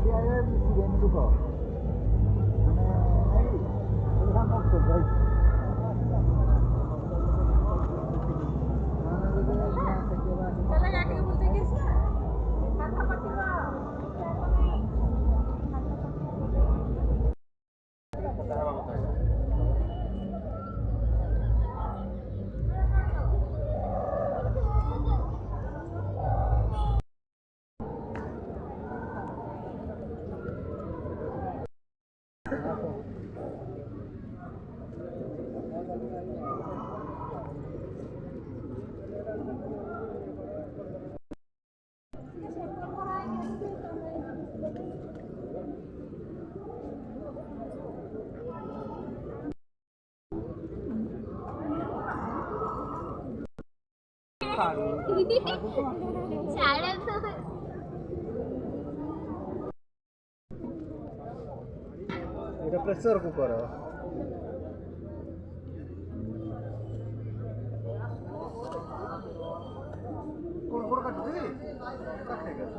tadi ada presiden juga. Ini orang maksud guys. चला या के बोलते कैसे खाता पट्टीवा এটা প্রেসার কুকার কোন কোন কাটবে কাটতে গেছে